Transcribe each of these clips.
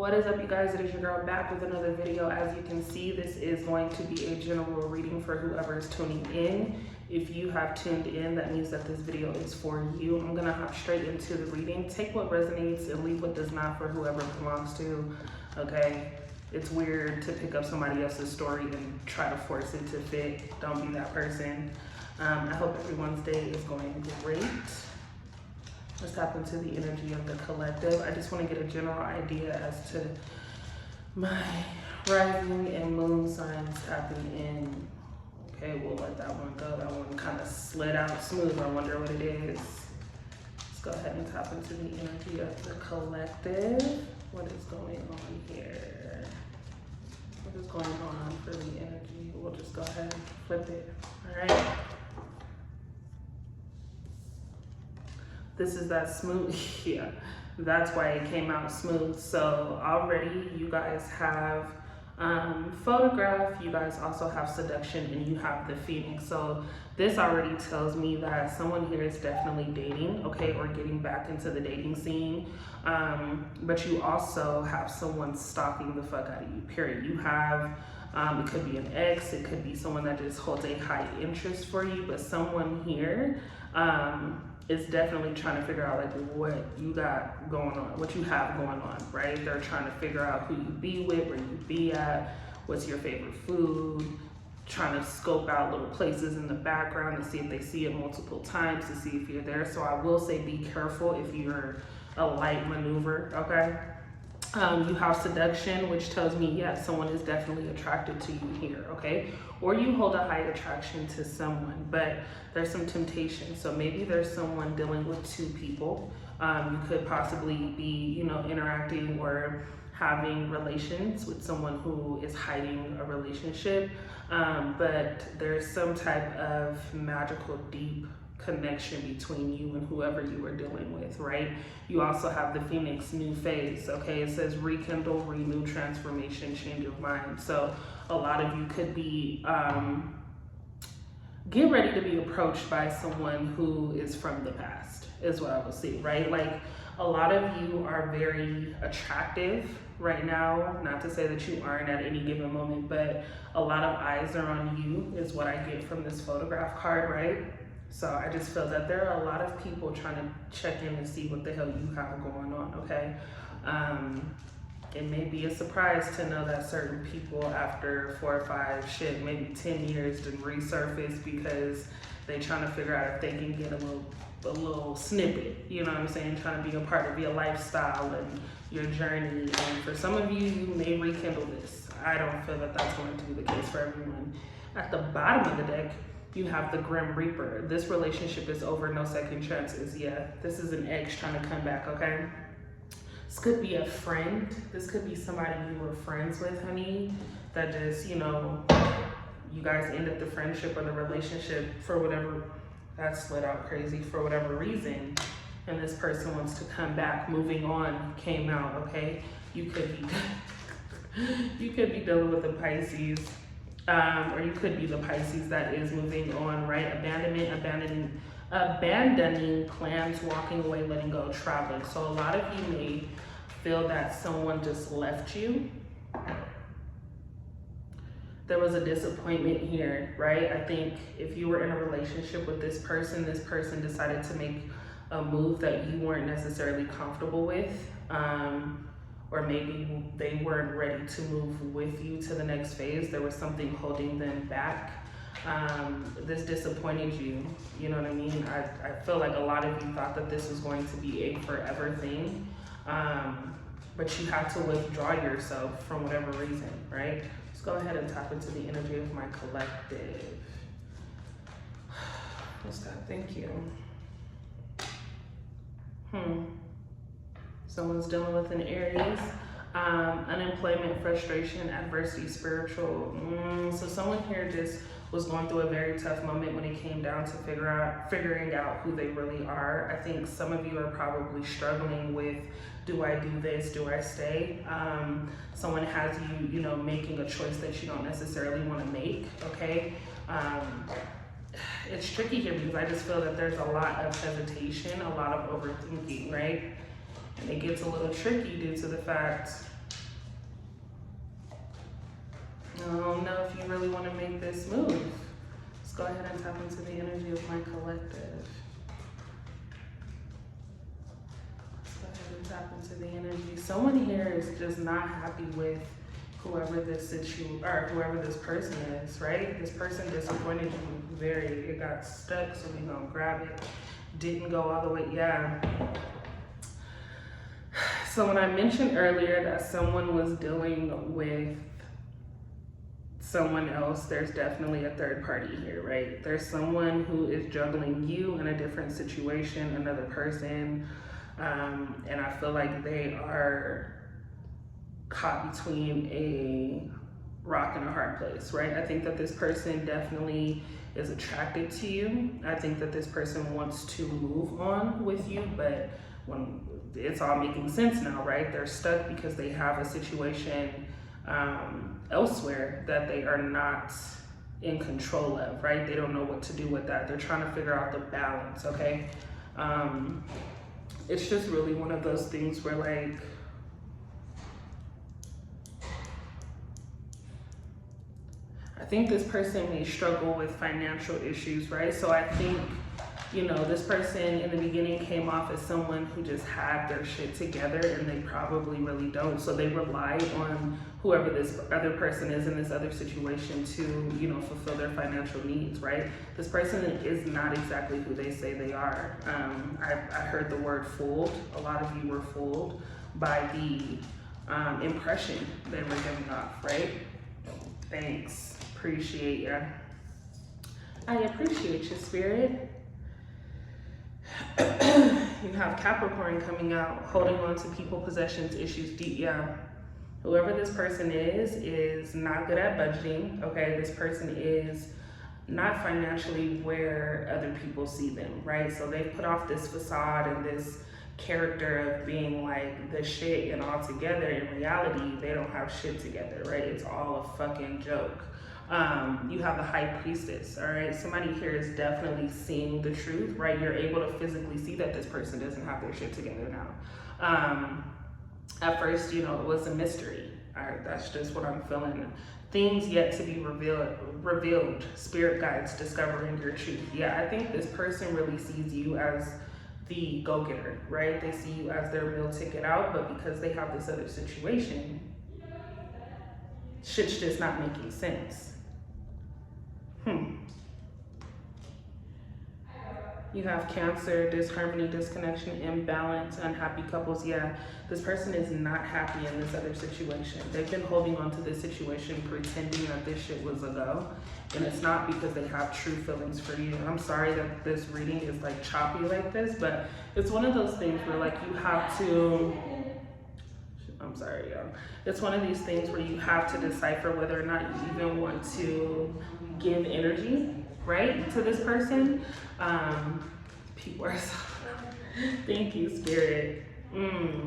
What is up, you guys? It is your girl back with another video. As you can see, this is going to be a general reading for whoever is tuning in. If you have tuned in, that means that this video is for you. I'm gonna hop straight into the reading. Take what resonates and leave what does not for whoever it belongs to, okay? It's weird to pick up somebody else's story and try to force it to fit. Don't be that person. I hope everyone's day is going great. Let's tap into the energy of the collective. I just want to get a general idea as to my rising and moon signs tapping in. Okay, we'll let that one go. That one kind of slid out smooth. I wonder what it is. Let's go ahead and tap into the energy of the collective. What is going on here? What is going on for the energy? We'll just go ahead and flip it. All right. This is that smooth, yeah, that's why it came out smooth. So already you guys have photograph, you guys also have seduction, and you have the Phoenix. So this already tells me that someone here is definitely dating, okay, or getting back into the dating scene. But you also have someone stalking the fuck out of you, period. You have, it could be an ex, it could be someone that just holds a high interest for you, but someone here, is definitely trying to figure out like what you got going on, what you have going on, right? They're trying to figure out who you be with, where you be at, what's your favorite food, trying to scope out little places in the background to see if they see it multiple times to see if you're there. So I will say be careful if you're a light maneuver, okay? You have seduction, which tells me, yes, someone is definitely attracted to you here, okay? Or you hold a high attraction to someone, but there's some temptation. So maybe there's someone dealing with two people. You could possibly be, you know, interacting or having relations with someone who is hiding a relationship, but there's some type of magical, deep connection between you and whoever you are dealing with, right? You also have the Phoenix new phase, okay? It says rekindle, renew, transformation, change of mind. So a lot of you could be, get ready to be approached by someone who is from the past, is what I will see, right? Like a lot of you are very attractive right now. Not to say that you aren't at any given moment, but a lot of eyes are on you is what I get from this photograph card, right? So I just feel that there are a lot of people trying to check in and see what the hell you have going on, okay? It may be a surprise to know that certain people after 4 or 5, shit, maybe 10 years didn't resurface because they trying to figure out if they can get a little snippet, you know what I'm saying? Trying to be a part of your lifestyle and your journey. And for some of you, you may rekindle this. I don't feel that that's going to be the case for everyone. At the bottom of the deck, you have the Grim Reaper. This relationship is over, no second chances. Yeah, this is an ex trying to come back, okay? This could be a friend. This could be somebody you were friends with, honey, that just, you know, you guys ended the friendship or the relationship for whatever, that slid out crazy, for whatever reason. And this person wants to come back, moving on, came out, okay? You could be, you could be dealing with the Pisces. Or you could be the Pisces that is moving on, right? Abandonment, abandoning plans, walking away, letting go, traveling. So a lot of you may feel that someone just left you. There was a disappointment here, right? I think if you were in a relationship with this person decided to make a move that you weren't necessarily comfortable with. Or maybe they weren't ready to move with you to the next phase. There was something holding them back. This disappointed you, you know what I mean? I feel like a lot of you thought that this was going to be a forever thing, but you had to withdraw yourself from whatever reason, right? Let's go ahead and tap into the energy of my collective. What's that? Thank you. Someone's dealing with an Aries, unemployment, frustration, adversity, spiritual. So someone here just was going through a very tough moment when it came down to figuring out who they really are. I think some of you are probably struggling with, do I do this? Do I stay? Someone has you, you know, making a choice that you don't necessarily want to make, okay? It's tricky here because I just feel that there's a lot of hesitation, a lot of overthinking, right? And it gets a little tricky due to the fact I don't know if you really want to make this move. Let's go ahead and tap into the energy of my collective. Let's go ahead and tap into the energy. Someone here is just not happy with whoever this whoever this person is, right? This person disappointed you very. It got stuck, so we're gonna grab it. Didn't go all the way, yeah. So when I mentioned earlier that someone was dealing with someone else, there's definitely a third party here, right? There's someone who is juggling you in a different situation, another person, and I feel like they are caught between a rock and a hard place, right? I think that this person definitely is attracted to you. I think that this person wants to move on with you, but when it's all making sense now, right? They're stuck because they have a situation elsewhere that they are not in control of, right? They don't know what to do with that. They're trying to figure out the balance, okay? It's just really one of those things where, like, I think this person may struggle with financial issues, right? So I think, you know, this person in the beginning came off as someone who just had their shit together, and they probably really don't. So they rely on whoever this other person is in this other situation to, you know, fulfill their financial needs, right? This person is not exactly who they say they are. I heard the word fooled. A lot of you were fooled by the impression they were giving off, right? Thanks. Appreciate ya. I appreciate you, Spirit. You have Capricorn coming out, holding on to people, possessions, issues, deep, yeah. Whoever this person is not good at budgeting, okay? This person is not financially where other people see them, right? So they put off this facade and this character of being like the shit, and all together. In reality, they don't have shit together, right? It's all a fucking joke. You have the High Priestess, all right? Somebody here is definitely seeing the truth, right? You're able to physically see that this person doesn't have their shit together now. At first, you know, it was a mystery. All right, that's just what I'm feeling. Things yet to be revealed. Spirit guides discovering your truth. Yeah, I think this person really sees you as the go-getter, right? They see you as their meal ticket out, but because they have this other situation, shit's just not making sense. You have Cancer, disharmony, disconnection, imbalance, unhappy couples. Yeah, this person is not happy in this other situation. They've been holding on to this situation, pretending that this shit was a go. And it's not because they have true feelings for you. I'm sorry that this reading is like choppy like this, but it's one of those things where like you have to, I'm sorry, y'all. It's one of these things where you have to decipher whether or not you even want to give energy, right, to this person. People are so, thank you, Spirit.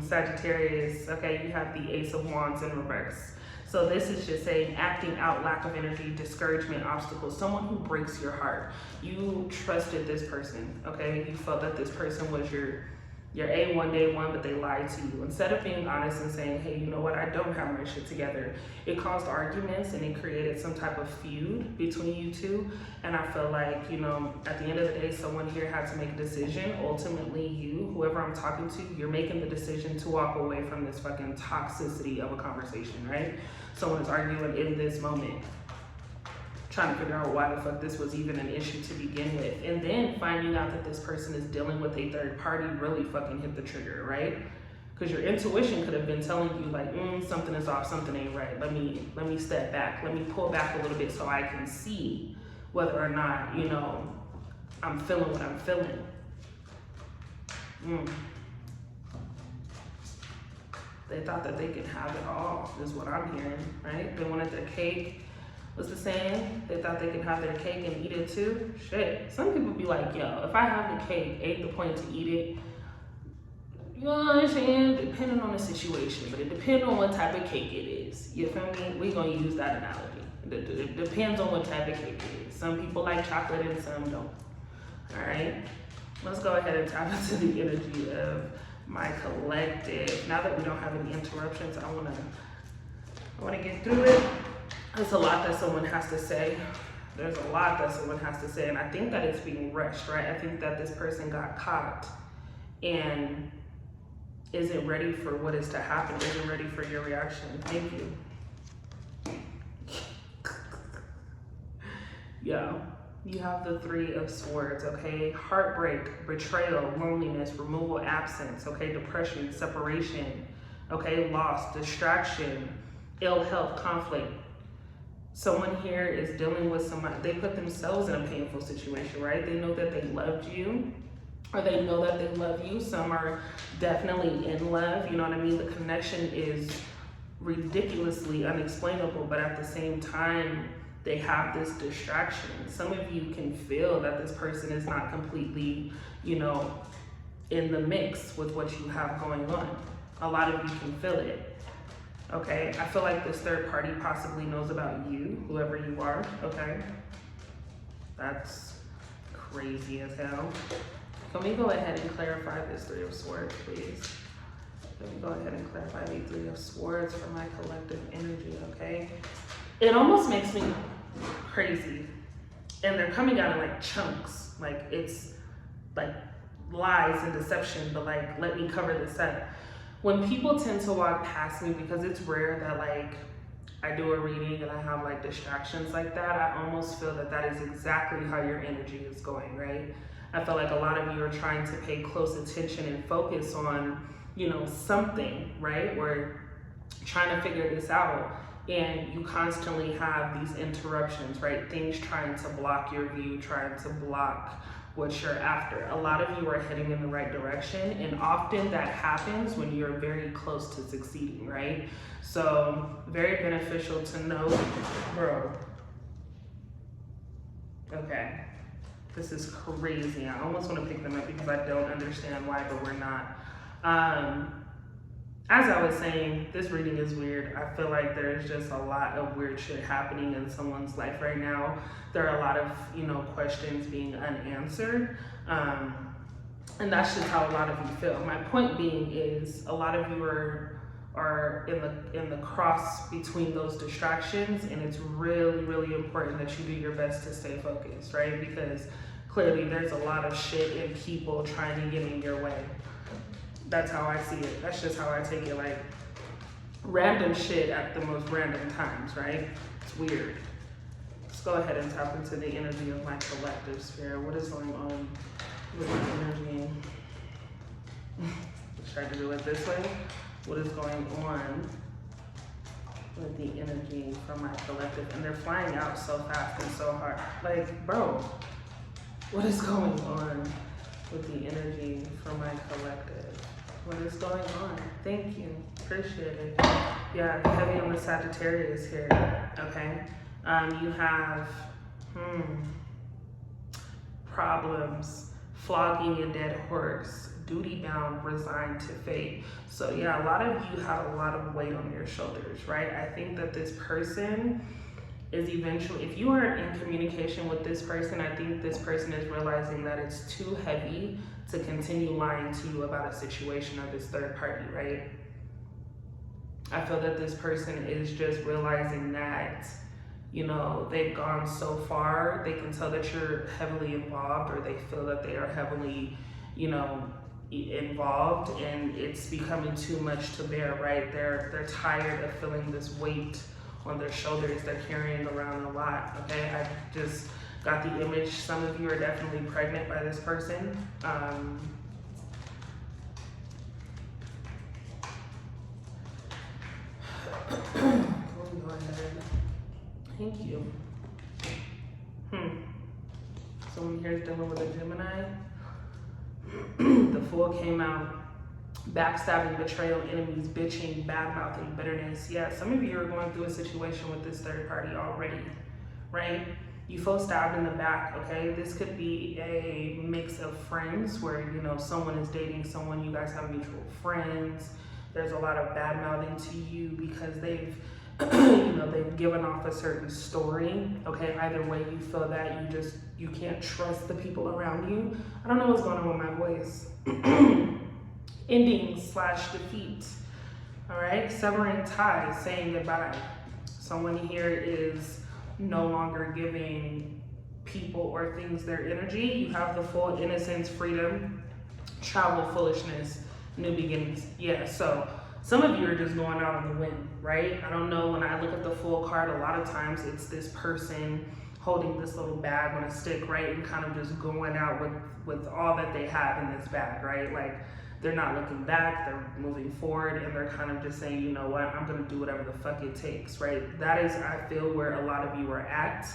Sagittarius, okay, you have the Ace of Wands in reverse. So this is just saying acting out, lack of energy, discouragement, obstacles, someone who breaks your heart. You trusted this person, okay? You felt that this person was your A1 day one, but they lied to you. Instead of being honest and saying, hey, you know what, I don't have my shit together, it caused arguments and it created some type of feud between you two. And I feel like, you know, at the end of the day, someone here had to make a decision. Ultimately, you, whoever I'm talking to, you're making the decision to walk away from this fucking toxicity of a conversation, right? Someone is arguing in this moment, trying to figure out why the fuck this was even an issue to begin with. And then finding out that this person is dealing with a third party really fucking hit the trigger, right? Because your intuition could have been telling you like, something is off, something ain't right. Let me step back. Let me pull back a little bit so I can see whether or not, you know, I'm feeling what I'm feeling. They thought that they could have it all, is what I'm hearing, right? They wanted their cake. What's the saying? They thought they could have their cake and eat it too? Shit. Some people be like, yo, if I have the cake, ain't the point to eat it. You know what I'm saying? Depending on the situation, but it depends on what type of cake it is. You feel me? We're gonna use that analogy. It depends on what type of cake it is. Some people like chocolate and some don't. All right? Let's go ahead and tap into the energy of my collective. Now that we don't have any interruptions, I wanna get through it. There's a lot that someone has to say. There's a lot that someone has to say, and I think that it's being rushed, right? I think that this person got caught and isn't ready for what is to happen, isn't ready for your reaction. Thank you. Yeah, you have the Three of Swords, okay? Heartbreak, betrayal, loneliness, removal, absence, okay? Depression, separation, okay? Loss, distraction, ill health, conflict. Someone here is dealing with someone, they put themselves in a painful situation, right? They know that they loved you, or they know that they love you. Some are definitely in love, you know what I mean? The connection is ridiculously unexplainable, but at the same time, they have this distraction. Some of you can feel that this person is not completely, you know, in the mix with what you have going on. A lot of you can feel it, okay? I feel like this third party possibly knows about you, whoever you are, okay? That's crazy as hell. Can we go ahead and clarify this Three of Swords, please? Let me go ahead and clarify the Three of Swords for my collective energy, okay? It almost makes me crazy. And they're coming out in like chunks. Like it's like lies and deception, but like, let me cover this up. When people tend to walk past me, because it's rare that like I do a reading and I have like distractions like that, I almost feel that that is exactly how your energy is going, right? I feel like a lot of you are trying to pay close attention and focus on, you know, something, right? We're trying to figure this out. And you constantly have these interruptions, right? Things trying to block your view, trying to block what you're after. A lot of you are heading in the right direction, and often that happens when you're very close to succeeding, right? So very beneficial to know, bro. Okay, this is crazy. I almost want to pick them up because I don't understand why, but we're not. As I was saying, this reading is weird. I feel like there's just a lot of weird shit happening in someone's life right now. There are a lot of, you know, questions being unanswered. And that's just how a lot of you feel. My point being is a lot of you are in the cross between those distractions, and it's really, really important that you do your best to stay focused, right? Because clearly there's a lot of shit and people trying to get in your way. That's how I see it. That's just how I take it. Like random shit at the most random times, right? It's weird. Let's go ahead and tap into the energy of my collective sphere. What is going on with my energy? Let's try to do it this way. What is going on with the energy from my collective? And they're flying out so fast and so hard. Like, bro, what is going on with the energy from my collective? What is going on? Thank you. Appreciate it. Yeah, heavy on the Sagittarius here. Okay. You have problems, flogging a dead horse, duty bound, resigned to fate. So yeah, a lot of you have a lot of weight on your shoulders, right? I think that this person is eventually, if you are in communication with this person, I think this person is realizing that it's too heavy to continue lying to you about a situation of this third party, right? I feel that this person is just realizing that, you know, they've gone so far, they can tell that you're heavily involved, or they feel that they are heavily, you know, involved, and it's becoming too much to bear, right? They're tired of feeling this weight on their shoulders. They're carrying around a lot, okay? I just got the image. Some of you are definitely pregnant by this person. Let me go ahead. Thank you. Someone here is dealing with a Gemini. The Fool came out. Backstabbing, betrayal, enemies, bitching, bad-mouthing, bitterness. Yeah, some of you are going through a situation with this third party already, right? You feel stabbed in the back, okay? This could be a mix of friends where, you know, someone is dating someone, you guys have mutual friends. There's a lot of bad-mouthing to you because they've, you know, they've given off a certain story, okay? Either way, you feel that you can't trust the people around you. I don't know what's going on with my voice. Ending / defeat, all right? Severing ties, saying goodbye. Someone here is no longer giving people or things their energy. You have the full innocence, freedom, travel, foolishness, new beginnings. Yeah, so some of you are just going out on the whim, right? I don't know, when I look at the full card, a lot of times it's this person holding this little bag on a stick, right? And kind of just going out with all that they have in this bag, right? Like, they're not looking back, they're moving forward, and they're kind of just saying, you know what, I'm gonna do whatever the fuck it takes, right? That is, I feel, where a lot of you are at.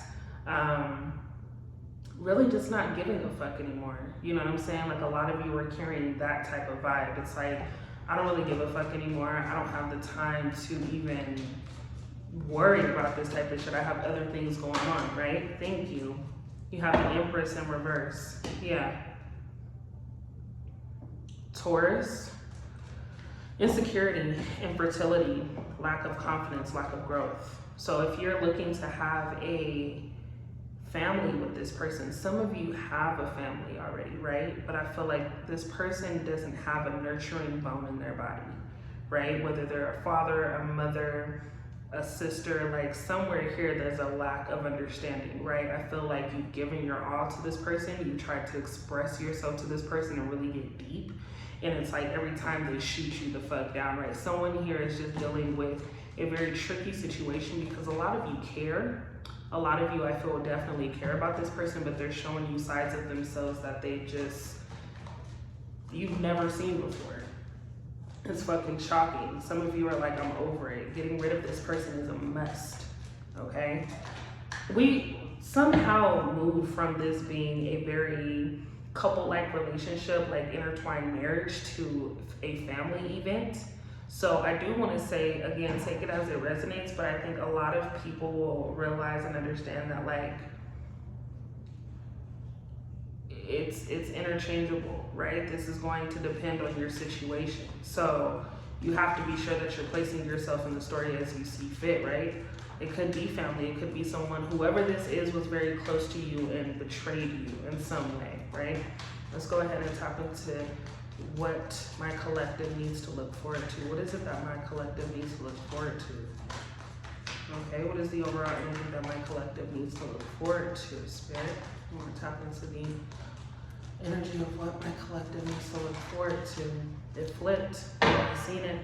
Really just not giving a fuck anymore. You know what I'm saying? Like, a lot of you are carrying that type of vibe. It's like, I don't really give a fuck anymore. I don't have the time to even worry about this type of shit. I have other things going on, right? Thank you. You have the Empress in reverse. Yeah. Taurus, insecurity, infertility, lack of confidence, lack of growth. So if you're looking to have a family with this person, some of you have a family already, right? But I feel like this person doesn't have a nurturing bone in their body, right? Whether they're a father, a mother, a sister, like somewhere here there's a lack of understanding, right? I feel like you've given your all to this person, you tried to express yourself to this person and really get deep, and it's like every time they shoot you the fuck down, right? Someone here is just dealing with a very tricky situation because a lot of you care. A lot of you, I feel, definitely care about this person, but they're showing you sides of themselves that you've never seen before. It's fucking shocking. Some of you are like, I'm over it. Getting rid of this person is a must, okay? We somehow moved from this being a very couple-like relationship, like intertwined marriage, to a family event. So I do want to say, again, take it as it resonates, but I think a lot of people will realize and understand that, like, it's interchangeable, right? This is going to depend on your situation. So you have to be sure that you're placing yourself in the story as you see fit, right? It could be family, it could be someone, whoever this is was very close to you and betrayed you in some way, right? Let's go ahead and tap into what my collective needs to look forward to. What is it that my collective needs to look forward to? Okay, what is the overall energy that my collective needs to look forward to, Spirit? I'm gonna tap into the energy of what my collective needs to look forward to. It flipped. I seen it.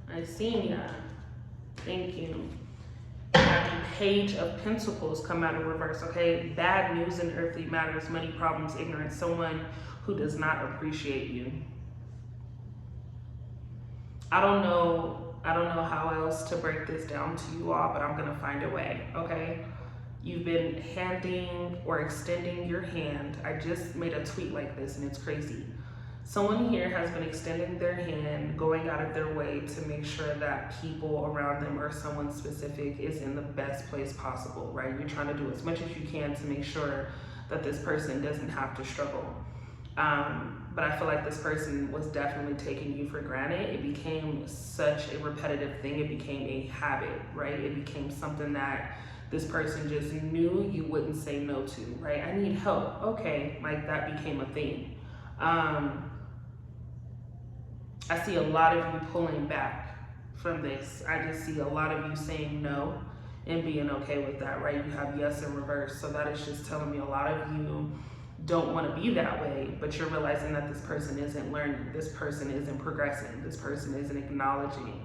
I seen ya. Thank you. The Page of Pentacles come out in reverse, okay? Bad news in earthly matters, money problems, ignorance, someone who does not appreciate you. I don't know how else to break this down to you all, but I'm gonna find a way, okay? You've been handing or extending your hand. I just made a tweet like this and it's crazy. Someone here has been extending their hand, going out of their way to make sure that people around them or someone specific is in the best place possible, right? You're trying to do as much as you can to make sure that this person doesn't have to struggle. But I feel like this person was definitely taking you for granted. It became such a repetitive thing. It became a habit, right? It became something that this person just knew you wouldn't say no to, right? I need help. Okay, like that became a thing. I see a lot of you pulling back from this. I just see a lot of you saying no and being okay with that, right? You have yes in reverse. So that is just telling me a lot of you don't want to be that way, but you're realizing that this person isn't learning, this person isn't progressing, this person isn't acknowledging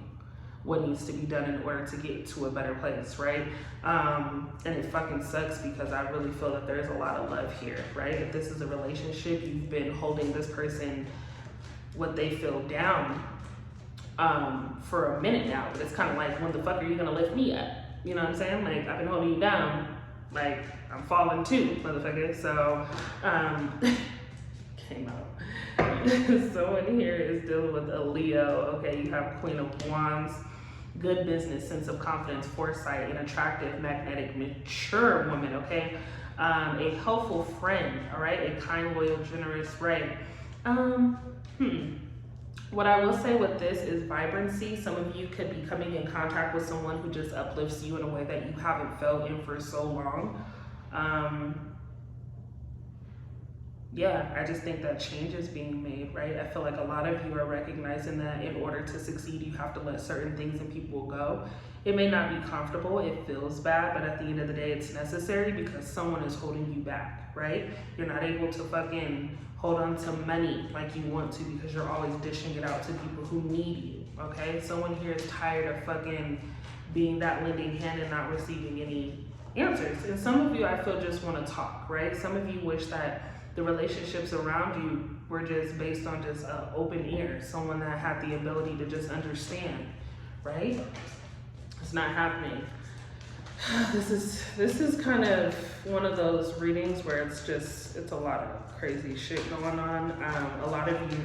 what needs to be done in order to get to a better place, right? And it fucking sucks because I really feel that there's a lot of love here, right? If this is a relationship, you've been holding this person, what they feel down for a minute now, but it's kind of like, when the fuck are you gonna lift me up? You know what I'm saying? Like, I've been holding you down, like, I'm falling too, motherfucker. So, came out. Someone here is dealing with a Leo. Okay, you have Queen of Wands, good business, sense of confidence, foresight, an attractive, magnetic, mature woman, okay? A helpful friend, all right? A kind, loyal, generous, right? What I will say with this is vibrancy. Some of you could be coming in contact with someone who just uplifts you in a way that you haven't felt in for so long. yeah, I just think that change is being made, right? I feel like a lot of you are recognizing that in order to succeed, you have to let certain things and people go. It may not be comfortable, it feels bad, but at the end of the day, it's necessary because someone is holding you back, right? You're not able to fucking hold on to money like you want to because you're always dishing it out to people who need you, okay? Someone here is tired of fucking being that lending hand and not receiving any answers. And some of you, I feel, just want to talk, right? Some of you wish that the relationships around you were just based on just open ear, someone that had the ability to just understand, right? It's not happening. This is kind of one of those readings where it's a lot of crazy shit going on. A lot of you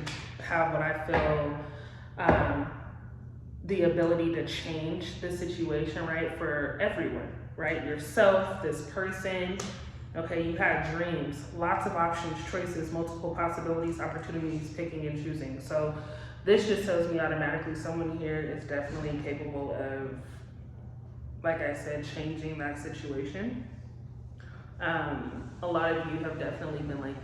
have what I feel the ability to change the situation, right, for everyone, right? Yourself, this person. Okay, you had dreams, lots of options, choices, multiple possibilities, opportunities, picking and choosing. So this just tells me automatically someone here is definitely capable of, like I said, changing that situation. A lot of you have definitely been like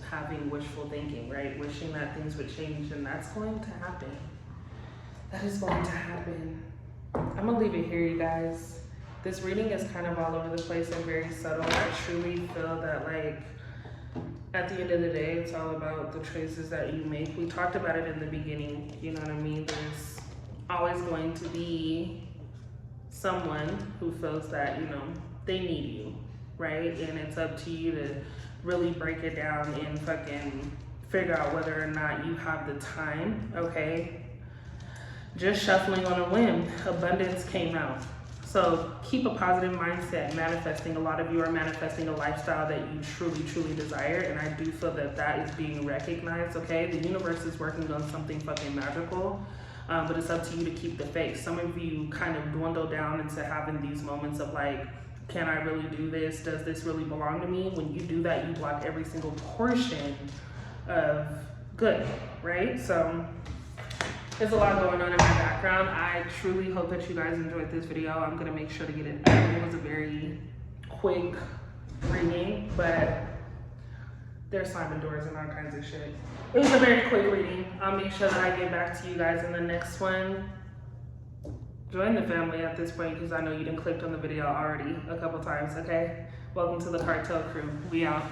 having wishful thinking, right? Wishing that things would change, and that's going to happen. That is going to happen. I'm gonna leave it here, you guys. This reading is kind of all over the place and very subtle. I truly feel that, like, at the end of the day, it's all about the choices that you make. We talked about it in the beginning, you know what I mean? There's always going to be someone who feels that, you know, they need you, right? And it's up to you to really break it down and fucking figure out whether or not you have the time, okay? Just shuffling on a whim, abundance came out. So keep a positive mindset, manifesting. A lot of you are manifesting a lifestyle that you truly, truly desire. And I do feel that that is being recognized, okay? The universe is working on something fucking magical, but it's up to you to keep the faith. Some of you kind of dwindle down into having these moments of like, can I really do this? Does this really belong to me? When you do that, you block every single portion of good, right? So there's a lot going on in my background. I truly hope that you guys enjoyed this video. I'm gonna make sure to get it up. It was a very quick reading, but there's slamming doors and all kinds of shit. It was a very quick reading. I'll make sure that I get back to you guys in the next one. Join the family at this point because I know you done clicked on the video already a couple times, okay? Welcome to the cartel crew. We out.